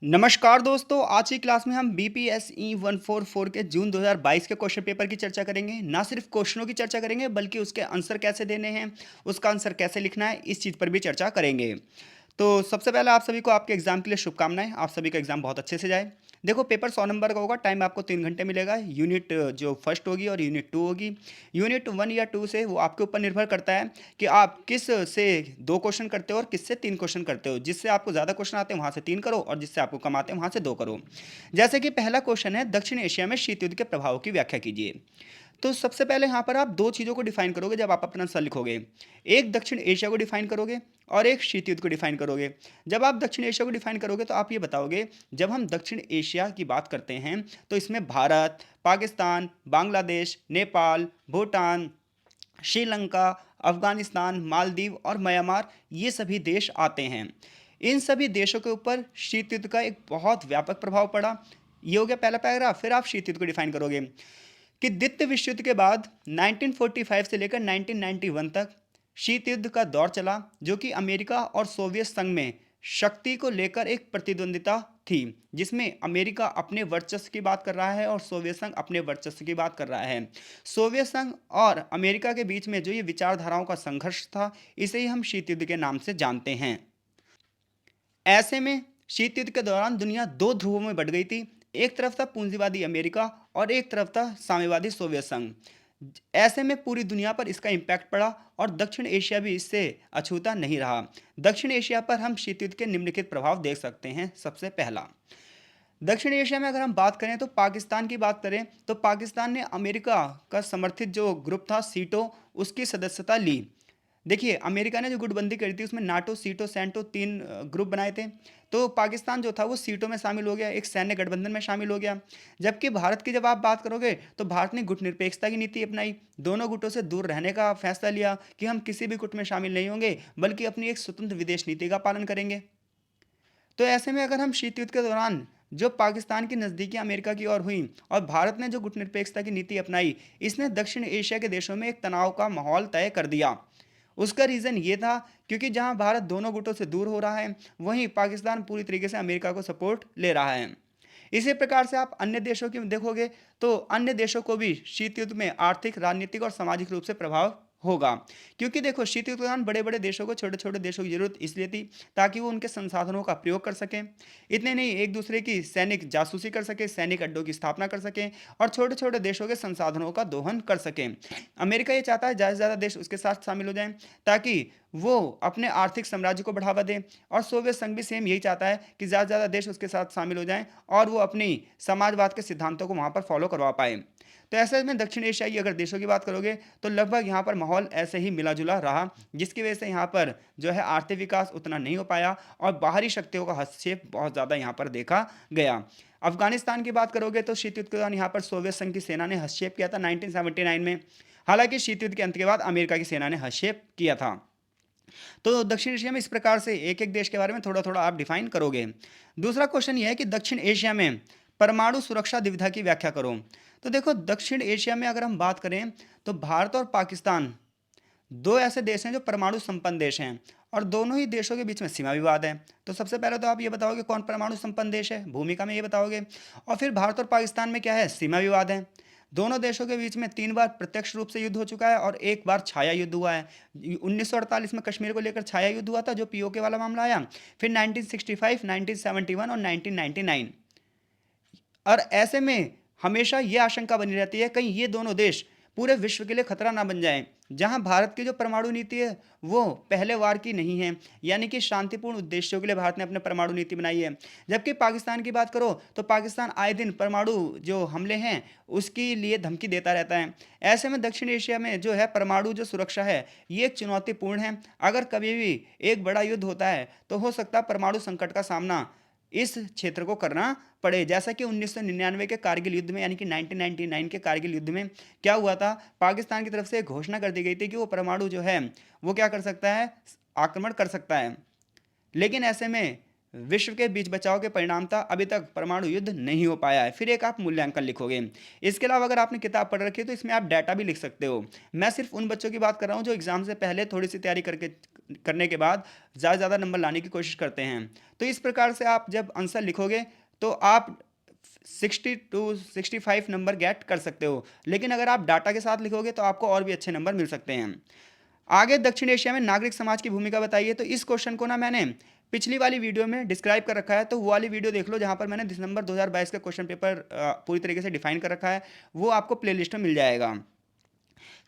नमस्कार दोस्तों, आज की क्लास में हम बीपीएसई 144 के जून 2022 के क्वेश्चन पेपर की चर्चा करेंगे। ना सिर्फ क्वेश्चनों की चर्चा करेंगे बल्कि उसके आंसर कैसे देने हैं, उसका आंसर कैसे लिखना है, इस चीज़ पर भी चर्चा करेंगे। तो सबसे पहले आप सभी को आपके एग्जाम के लिए शुभकामनाएं। आप सभी का एग्जाम बहुत अच्छे से जाए। देखो, पेपर 100 नंबर का होगा। टाइम आपको 3 घंटे मिलेगा। यूनिट जो फर्स्ट होगी और यूनिट 2 होगी। यूनिट 1 या 2 से वो आपके ऊपर निर्भर करता है कि आप किस से 2 क्वेश्चन करते हो और किससे 3 क्वेश्चन करते हो। जिससे आपको ज़्यादा क्वेश्चन आते हैं वहाँ से 3 करो, और जिससे आपको कम आते हैं वहाँ से 2 करो। जैसे कि पहला क्वेश्चन है, दक्षिण एशिया में शीत युद्ध के प्रभाव की व्याख्या कीजिए। तो सबसे पहले यहाँ पर आप दो चीज़ों को डिफाइन करोगे जब आप अपना आंसर लिखोगे। एक दक्षिण एशिया को डिफाइन करोगे और एक शीत युद्ध को डिफाइन करोगे। जब आप दक्षिण एशिया को डिफाइन करोगे तो आप ये बताओगे, जब हम दक्षिण एशिया की बात करते हैं तो इसमें भारत, पाकिस्तान, बांग्लादेश, नेपाल, भूटान, श्रीलंका, अफगानिस्तान, मालदीव और म्यांमार, ये सभी देश आते हैं। इन सभी देशों के ऊपर शीत युद्ध का एक बहुत व्यापक प्रभाव पड़ा। ये हो गया पहला पैराग्राफ। फिर आप शीत युद्ध को डिफाइन करोगे कि द्वितीय विश्व युद्ध के बाद 1945 से लेकर 1991 तक शीत युद्ध का दौर चला, जो कि अमेरिका और सोवियत संघ में शक्ति को लेकर एक प्रतिद्वंदिता थी, जिसमें अमेरिका अपने वर्चस्व की बात कर रहा है और सोवियत संघ अपने वर्चस्व की बात कर रहा है। सोवियत संघ और अमेरिका के बीच में जो ये विचारधाराओं का संघर्ष था, इसे ही हम शीत युद्ध के नाम से जानते हैं। ऐसे में शीत युद्ध के दौरान दुनिया दो ध्रुवों में बट गई थी। एक तरफ था पूंजीवादी अमेरिका और एक तरफ था साम्यवादी सोवियत संघ। ऐसे में पूरी दुनिया पर इसका इम्पैक्ट पड़ा और दक्षिण एशिया भी इससे अछूता नहीं रहा। दक्षिण एशिया पर हम शीत युद्ध के निम्नलिखित प्रभाव देख सकते हैं। सबसे पहला, दक्षिण एशिया में अगर हम बात करें तो पाकिस्तान की बात करें तो पाकिस्तान ने अमेरिका का समर्थित जो ग्रुप था सीटो, उसकी सदस्यता ली। देखिए, अमेरिका ने जो गुटबंदी करी थी उसमें नाटो, सीटो, सेंटो 3 ग्रुप बनाए थे। तो पाकिस्तान जो था वो सीटो में शामिल हो गया, एक सैन्य गठबंधन में शामिल हो गया। जबकि भारत की जब आप बात करोगे तो भारत ने गुट निरपेक्षता की नीति अपनाई। दोनों गुटों से दूर रहने का फैसला लिया कि हम किसी भी गुट में शामिल नहीं होंगे, बल्कि अपनी एक स्वतंत्र विदेश नीति का पालन करेंगे। तो ऐसे में अगर हम शीत युद्ध के दौरान जो पाकिस्तान की नज़दीकी अमेरिका की ओर हुई और भारत ने जो गुटनिरपेक्षता की नीति अपनाई, इसने दक्षिण एशिया के देशों में एक तनाव का माहौल तय कर दिया। उसका रीज़न ये था क्योंकि जहां भारत दोनों गुटों से दूर हो रहा है, वहीं पाकिस्तान पूरी तरीके से अमेरिका को सपोर्ट ले रहा है। इसी प्रकार से आप अन्य देशों की देखोगे तो अन्य देशों को भी शीत युद्ध में आर्थिक, राजनीतिक और सामाजिक रूप से प्रभाव होगा। क्योंकि देखो, शीत युद्ध के दौरान बड़े बड़े देशों को छोटे छोटे देशों की जरूरत इसलिए थी ताकि वो उनके संसाधनों का प्रयोग कर सकें। इतने नहीं, एक दूसरे की सैनिक जासूसी कर सके, सैनिक अड्डों की स्थापना कर सकें और छोटे छोटे देशों के संसाधनों का दोहन कर सकें। अमेरिका ये चाहता है ज़्यादा से ज़्यादा देश उसके साथ शामिल हो जाएं ताकि वो अपने आर्थिक साम्राज्य को बढ़ावा दें। और सोवियत संघ भी सेम यही चाहता है कि ज़्यादा से ज़्यादा देश उसके साथ शामिल हो जाएं और वो अपनी समाजवाद के सिद्धांतों को वहाँ पर फॉलो करवा पाए। तो ऐसे में दक्षिण एशियाई अगर देशों की बात करोगे तो लगभग यहाँ पर माहौल ऐसे ही मिला जुला रहा, जिसकी वजह से यहाँ पर जो है आर्थिक विकास उतना नहीं हो पाया और बाहरी शक्तियों का हस्तक्षेप बहुत ज़्यादा यहाँ पर देखा गया। अफगानिस्तान की बात करोगे तो शीत युद्ध के दौरान यहाँ पर सोवियत संघ की सेना ने हस्तक्षेप किया था 1979 में। हालांकि शीत युद्ध के अंत के बाद अमेरिका की सेना ने हस्तक्षेप किया था। तो दक्षिण एशिया में इस प्रकार से एक एक देश के बारे में थोड़ा थोड़ा आप डिफाइन करोगे। दूसरा क्वेश्चन ये है कि दक्षिण एशिया में परमाणु सुरक्षा दुविधा की व्याख्या करो। तो देखो, दक्षिण एशिया में अगर हम बात करें तो भारत और पाकिस्तान दो ऐसे देश हैं जो परमाणु संपन्न देश हैं और दोनों ही देशों के बीच में सीमा विवाद है। तो सबसे पहले तो आप ये बताओगे कौन परमाणु संपन्न देश है, भूमिका में ये बताओगे। और फिर भारत और पाकिस्तान में क्या है, सीमा विवाद है। दोनों देशों के बीच में 3 बार प्रत्यक्ष रूप से युद्ध हो चुका है और एक बार छाया युद्ध हुआ है। 1948 में कश्मीर को लेकर छाया युद्ध हुआ था, जो पीओके वाला मामला आया। फिर 1965, 1971 और 1999। और ऐसे में हमेशा ये आशंका बनी रहती है कहीं ये दोनों देश पूरे विश्व के लिए खतरा ना बन जाएं। जहां भारत की जो परमाणु नीति है वो पहले वार की नहीं है, यानी कि शांतिपूर्ण उद्देश्यों के लिए भारत ने अपने परमाणु नीति बनाई है। जबकि पाकिस्तान की बात करो तो पाकिस्तान आए दिन परमाणु जो हमले हैं उसके लिए धमकी देता रहता है। ऐसे में दक्षिण एशिया में जो है परमाणु जो सुरक्षा है ये एक चुनौतीपूर्ण है। अगर कभी भी एक बड़ा युद्ध होता है तो हो सकता है परमाणु संकट का सामना इस क्षेत्र को करना पड़े। जैसा कि 1999 के कारगिल युद्ध में, यानी कि 1999 के कारगिल युद्ध में क्या हुआ था, पाकिस्तान की तरफ से घोषणा कर दी गई थी कि वो परमाणु जो है वो क्या कर सकता है, आक्रमण कर सकता है। लेकिन ऐसे में विश्व के बीच बचाव के परिणाम था अभी तक परमाणु युद्ध नहीं हो पाया है। फिर एक आप मूल्यांकन लिखोगे। इसके अलावा अगर आपने किताब पढ़ रखी है तो इसमें आप डाटा भी लिख सकते हो। मैं सिर्फ उन बच्चों की बात कर रहा हूँ जो एग्जाम से पहले थोड़ी सी तैयारी करके करने के बाद ज़्यादा से ज़्यादा नंबर लाने की कोशिश करते हैं। तो इस प्रकार से आप जब आंसर लिखोगे तो आप 60 टू 65 नंबर गेट कर सकते हो। लेकिन अगर आप डाटा के साथ लिखोगे तो आपको और भी अच्छे नंबर मिल सकते हैं। आगे दक्षिण एशिया में नागरिक समाज की भूमिका बताइए। तो इस क्वेश्चन को ना मैंने पिछली वाली वीडियो में डिस्क्राइब कर रखा है, तो वो वाली वीडियो देख लो जहां पर मैंने दिसंबर 2022 का क्वेश्चन पेपर पूरी तरीके से डिफाइन कर रखा है। वो आपको प्लेलिस्ट में मिल जाएगा।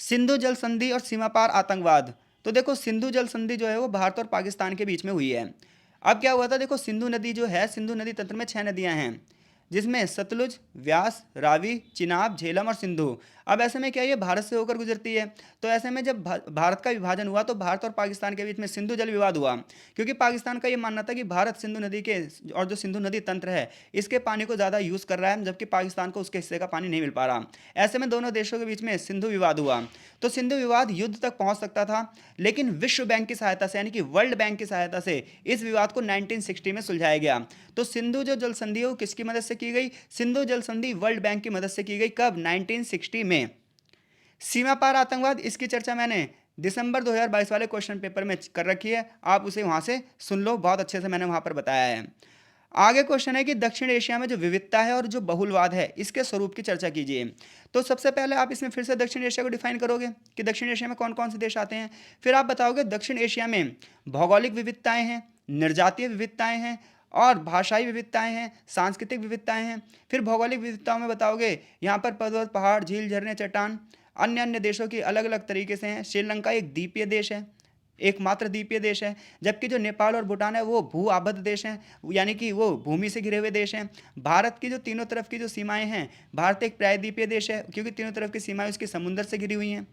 सिंधु जल संधि और सीमा पार आतंकवाद। तो देखो सिंधु जल संधि जो है वो भारत और पाकिस्तान के बीच में हुई है। अब क्या हुआ था, देखो सिंधु नदी जो है, सिंधु नदी तंत्र में 6 नदियां हैं, जिसमें सतलुज, व्यास, रावी, चिनाब, झेलम और सिंधु। अब ऐसे में क्या ये भारत से होकर गुजरती है। तो ऐसे में जब भारत का विभाजन हुआ तो भारत और पाकिस्तान के बीच में सिंधु जल विवाद हुआ, क्योंकि पाकिस्तान का ये मानना था कि भारत सिंधु नदी के और जो सिंधु नदी तंत्र है इसके पानी को ज़्यादा यूज़ कर रहा है, जबकि पाकिस्तान को उसके हिस्से का पानी नहीं मिल पा रहा। ऐसे में दोनों देशों के बीच में सिंधु विवाद हुआ। तो सिंधु विवाद युद्ध तक पहुंच सकता था, लेकिन विश्व बैंक की सहायता से यानी कि वर्ल्ड बैंक की सहायता से इस विवाद को 1960 में सुलझाया गया। तो सिंधु जो जल संधि है वो किसकी मदद से की गई? सिंधु जल संधि वर्ल्ड बैंक की मदद से की गई। कब? 1960 में। सीमा पार आतंकवाद, इसकी चर्चा मैंने दिसंबर 2022 वाले क्वेश्चन पेपर में कर रखी है, आप उसे वहां से सुन लो, बहुत अच्छे से मैंने वहां पर बताया है। आगे क्वेश्चन है कि दक्षिण एशिया में जो विविधता है और जो बहुलवाद है इसके स्वरूप की चर्चा कीजिए। तो सबसे पहले आप इसमें फिर से दक्षिण एशिया को डिफाइन करोगे कि दक्षिण एशिया में कौन कौन से देश आते हैं। फिर आप बताओगे दक्षिण एशिया में भौगोलिक विविधताएं हैं, निर्जातीय विविधताएं हैं और भाषाई विविधताएं हैं, सांस्कृतिक विविधताएं हैं। फिर भौगोलिक विविधताओं में बताओगे यहाँ पर पर्वत, पहाड़, झील, झरने, चट्टान अन्य अन्य देशों की अलग अलग तरीके से हैं। श्रीलंका एक द्वीपीय देश है, एकमात्र द्वीपीय देश है, जबकि जो नेपाल और भूटान है वो भू आबद्ध देश हैं, यानी कि वो भूमि से घिरे हुए देश हैं। भारत की जो तीनों तरफ की जो सीमाएं हैं, भारत एक प्रायद्वीपीय देश है क्योंकि तीनों तरफ की सीमाएं उसकी समुद्र से घिरी हुई हैं।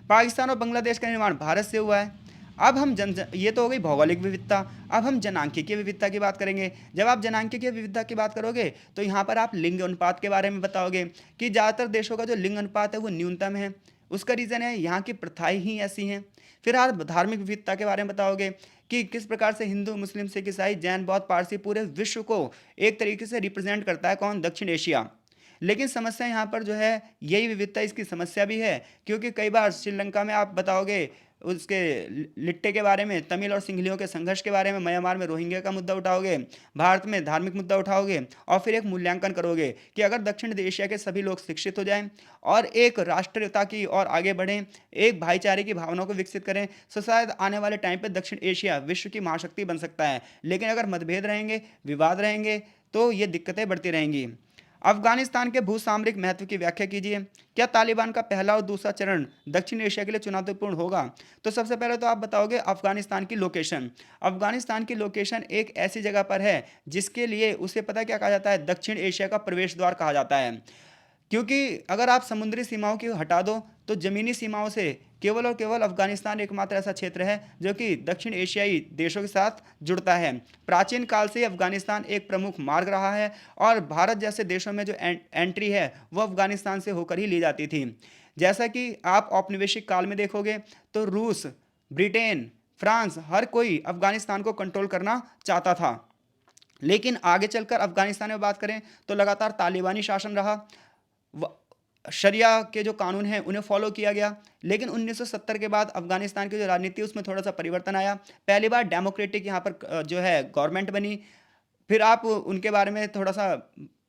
पाकिस्तान और बांग्लादेश का निर्माण भारत से हुआ है। अब हम ये तो हो गई भौगोलिक विविधता। अब हम जनांकीय विविधता की बात करेंगे। जब आप जनांकीय विविधता की बात करोगे तो यहाँ पर आप लिंग अनुपात के बारे में बताओगे कि ज़्यादातर देशों का जो लिंग अनुपात है वो न्यूनतम है। उसका रीज़न है यहाँ की प्रथाएं ही ऐसी हैं। फिर आप धार्मिक विविधता के बारे में बताओगे कि किस प्रकार से हिंदू, मुस्लिम, सिख, ईसाई, जैन, बौद्ध, पारसी पूरे विश्व को एक तरीके से रिप्रेजेंट करता है। कौन? दक्षिण एशिया। लेकिन समस्या यहाँ पर जो है यही विविधता इसकी समस्या भी है, क्योंकि कई बार श्रीलंका में आप बताओगे उसके लिट्टे के बारे में, तमिल और सिंहलियों के संघर्ष के बारे में, म्यांमार में रोहिंग्या का मुद्दा उठाओगे, भारत में धार्मिक मुद्दा उठाओगे और फिर एक मूल्यांकन करोगे कि अगर दक्षिण एशिया के सभी लोग शिक्षित हो जाएं और एक राष्ट्रीयता की और आगे बढ़ें, एक भाईचारे की भावना को विकसित करें, तो शायद आने वाले टाइम पर दक्षिण एशिया विश्व की महाशक्ति बन सकता है। लेकिन अगर मतभेद रहेंगे, विवाद रहेंगे, तो ये दिक्कतें बढ़ती रहेंगी। अफगानिस्तान के भूसामरिक महत्व की व्याख्या कीजिए। क्या तालिबान का पहला और दूसरा चरण दक्षिण एशिया के लिए चुनौतीपूर्ण होगा? तो सबसे पहले तो आप बताओगे अफगानिस्तान की लोकेशन। अफगानिस्तान की लोकेशन एक ऐसी जगह पर है जिसके लिए उसे पता क्या कहा जाता है? दक्षिण एशिया का प्रवेश द्वार कहा जाता है। क्योंकि अगर आप समुद्री सीमाओं की हटा दो तो ज़मीनी सीमाओं से केवल और केवल अफगानिस्तान एकमात्र ऐसा क्षेत्र है जो कि दक्षिण एशियाई देशों के साथ जुड़ता है। प्राचीन काल से अफगानिस्तान एक प्रमुख मार्ग रहा है और भारत जैसे देशों में जो एंट्री है वो अफगानिस्तान से होकर ही ली जाती थी। जैसा कि आप औपनिवेशिक काल में देखोगे तो रूस, ब्रिटेन, फ्रांस, हर कोई अफगानिस्तान को कंट्रोल करना चाहता था। लेकिन आगे चलकर अफगानिस्तान में बात करें तो लगातार तालिबानी शासन रहा, शरिया के जो कानून हैं उन्हें फॉलो किया गया। लेकिन 1970 के बाद अफगानिस्तान की जो राजनीति है उसमें थोड़ा सा परिवर्तन आया। पहली बार डेमोक्रेटिक यहाँ पर जो है गवर्नमेंट बनी। फिर आप उनके बारे में थोड़ा सा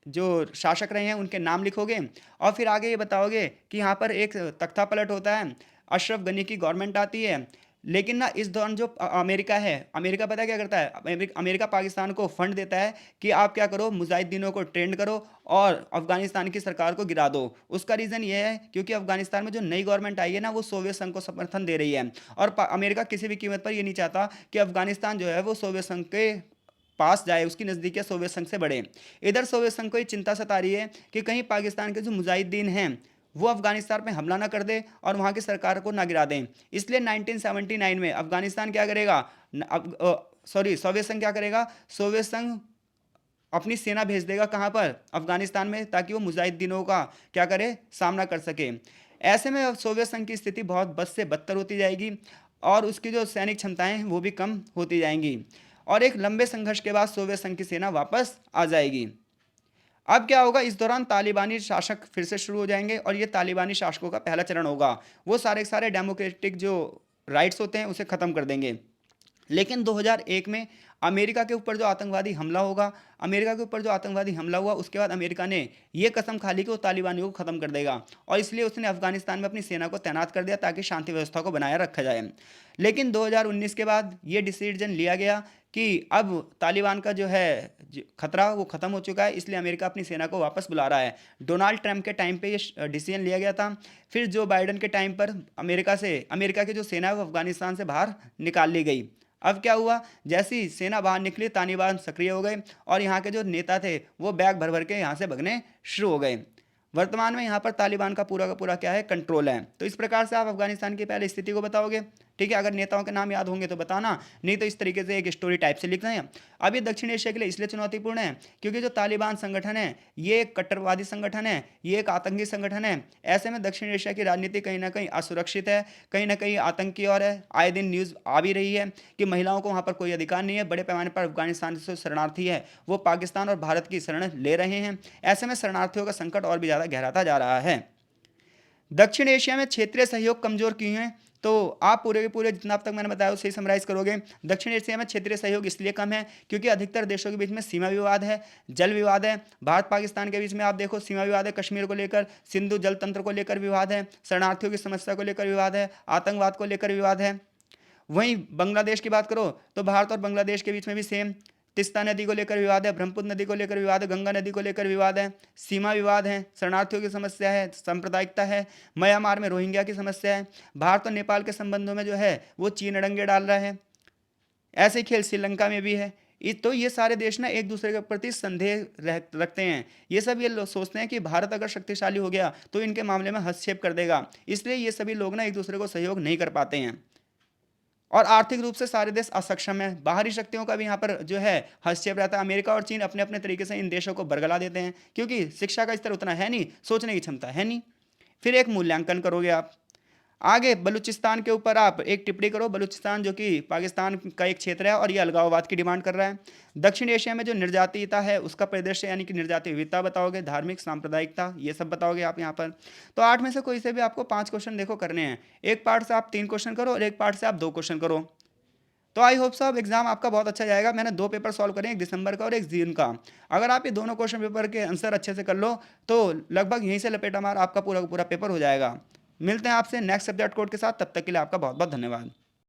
जो शासक रहे हैं उनके नाम लिखोगे और फिर आगे ये बताओगे कि यहाँ पर एक तख्ता पलट होता है, अशरफ गनी की गवर्नमेंट आती है। लेकिन ना इस दौरान जो अमेरिका है, अमेरिका पता है क्या करता है? अमेरिका पाकिस्तान को फंड देता है कि आप क्या करो, मुजाहिदीनों को ट्रेंड करो और अफगानिस्तान की सरकार को गिरा दो। उसका रीज़न ये है क्योंकि अफगानिस्तान में जो नई गवर्नमेंट आई है ना वो सोवियत संघ को समर्थन दे रही है और अमेरिका किसी भी कीमत पर ये नहीं चाहता कि अफगानिस्तान जो है वो सोवियत संघ के पास जाए, उसकी नज़दीकियाँ सोवियत संघ से बढ़े। इधर सोवियत संघ को ये चिंता सता रही है कि कहीं पाकिस्तान के जो मुजाहिदीन हैं वो अफगानिस्तान में हमला ना कर दे और वहाँ की सरकार को ना गिरा दें। इसलिए 1979 में अफगानिस्तान क्या करेगा, सोवियत संघ क्या करेगा, सोवियत संघ अपनी सेना भेज देगा कहाँ पर? अफगानिस्तान में, ताकि वो मुजाहिदीनों का क्या करे, सामना कर सके। ऐसे में अब सोवियत संघ की स्थिति बहुत बद से बदतर होती जाएगी और उसकी जो सैनिक क्षमताएं हैं वो भी कम होती जाएंगी और एक लंबे संघर्ष के बाद सोवियत संघ की सेना वापस आ जाएगी। अब क्या होगा, इस दौरान तालिबानी शासक फिर से शुरू हो जाएंगे और ये तालिबानी शासकों का पहला चरण होगा। वो सारे के सारे डेमोक्रेटिक जो राइट्स होते हैं उसे ख़त्म कर देंगे। लेकिन 2001 में अमेरिका के ऊपर जो आतंकवादी हमला होगा, अमेरिका के ऊपर जो आतंकवादी हमला हुआ, उसके बाद अमेरिका ने ये कसम खा ली कि वो तालिबानियों को ख़त्म कर देगा, और इसलिए उसने अफगानिस्तान में अपनी सेना को तैनात कर दिया ताकि शांति व्यवस्था को बनाए रखा जाए। लेकिन 2019 के बाद ये डिसीजन लिया गया कि अब तालिबान का जो है खतरा वो ख़त्म हो चुका है, इसलिए अमेरिका अपनी सेना को वापस बुला रहा है। डोनाल्ड ट्रंप के टाइम पे ये डिसीजन लिया गया था। फिर जो बाइडन के टाइम पर अमेरिका की जो सेना है वो अफगानिस्तान से बाहर निकाल ली गई। अब क्या हुआ, जैसी सेना बाहर निकली तालिबान सक्रिय हो गए और यहाँ के जो नेता थे वो बैग भर भर के यहाँ से भगने शुरू हो गए। वर्तमान में यहाँ पर तालिबान का पूरा क्या है, कंट्रोल है। तो इस प्रकार से आप अफगानिस्तान की पहले स्थिति को बताओगे, ठीक है। अगर नेताओं के नाम याद होंगे तो बताना, नहीं तो इस तरीके से एक स्टोरी टाइप से लिखना है। अब ये दक्षिण एशिया के लिए इसलिए चुनौतीपूर्ण है क्योंकि जो तालिबान संगठन है ये एक कट्टरवादी संगठन है, ये एक आतंकी संगठन है। ऐसे में दक्षिण एशिया की राजनीति कहीं ना कहीं असुरक्षित है, कहीं ना कहीं आतंकी और है। आए दिन न्यूज़ आ भी रही है कि महिलाओं को वहाँ पर कोई अधिकार नहीं है। बड़े पैमाने पर अफगानिस्तान से शरणार्थी है वो पाकिस्तान और भारत की शरण ले रहे हैं। ऐसे में शरणार्थियों का संकट और भी ज़्यादा गहराता जा रहा है। दक्षिण एशिया में क्षेत्रीय सहयोग कमजोर क्यों है, तो आप पूरे के पूरे जितना अब तक मैंने बताया उसे समराइज करोगे। दक्षिण एशिया में क्षेत्रीय सहयोग इसलिए कम है क्योंकि अधिकतर देशों के बीच में सीमा विवाद है, जल विवाद है। भारत पाकिस्तान के बीच में आप देखो सीमा विवाद है, कश्मीर को लेकर, सिंधु जल तंत्र को लेकर विवाद है, शरणार्थियों की समस्या को लेकर विवाद है, आतंकवाद को लेकर विवाद है। वहीं बांग्लादेश की बात करो तो भारत और बांग्लादेश के बीच में भी सेम तिस्ता नदी को लेकर विवाद है, ब्रह्मपुत्र नदी को लेकर विवाद है, गंगा नदी को लेकर विवाद है, सीमा विवाद है, शरणार्थियों की समस्या है, सांप्रदायिकता है, म्यांमार में रोहिंग्या की समस्या है। भारत और नेपाल के संबंधों में जो है वो चीन अड़ंगे डाल रहा है। ऐसे खेल श्रीलंका में भी है। तो ये सारे देश ना एक दूसरे के प्रति संदेह रखते हैं। ये सब ये सोचते हैं कि भारत अगर शक्तिशाली हो गया तो इनके मामले में हस्तक्षेप कर देगा, इसलिए ये सभी लोग ना एक दूसरे को सहयोग नहीं कर पाते हैं। और आर्थिक रूप से सारे देश असक्षम हैं। बाहरी शक्तियों का भी यहाँ पर जो है हस्तक्षेप रहता है। अमेरिका और चीन अपने अपने तरीके से इन देशों को बरगला देते हैं क्योंकि शिक्षा का स्तर उतना है नहीं, सोचने की क्षमता है नहीं। फिर एक मूल्यांकन करोगे आप। आगे बलूचिस्तान के ऊपर आप एक टिप्पणी करो। बलूचिस्तान जो कि पाकिस्तान का एक क्षेत्र है और ये अलगाववाद की डिमांड कर रहा है। दक्षिण एशिया में जो निर्जातीयता है उसका परिदृश्य यानी कि निर्जातीय विविधता बताओगे, धार्मिक सांप्रदायिकता ये सब बताओगे आप यहाँ पर। तो 8 में से कोई से भी आपको 5 क्वेश्चन देखो करने हैं। एक पार्ट से आप 3 क्वेश्चन करो और एक पार्ट से आप 2 क्वेश्चन करो। तो आई होप सब एग्जाम आपका बहुत अच्छा जाएगा। मैंने 2 पेपर सॉल्व करे, एक दिसंबर का और एक जून का। अगर आप ये दोनों क्वेश्चन पेपर के आंसर अच्छे से कर लो तो लगभग यहीं से लपेटा मार आपका पूरा का पूरा पेपर हो जाएगा। मिलते हैं आपसे नेक्स्ट सब्जेक्ट कोड के साथ, तब तक के लिए आपका बहुत बहुत धन्यवाद।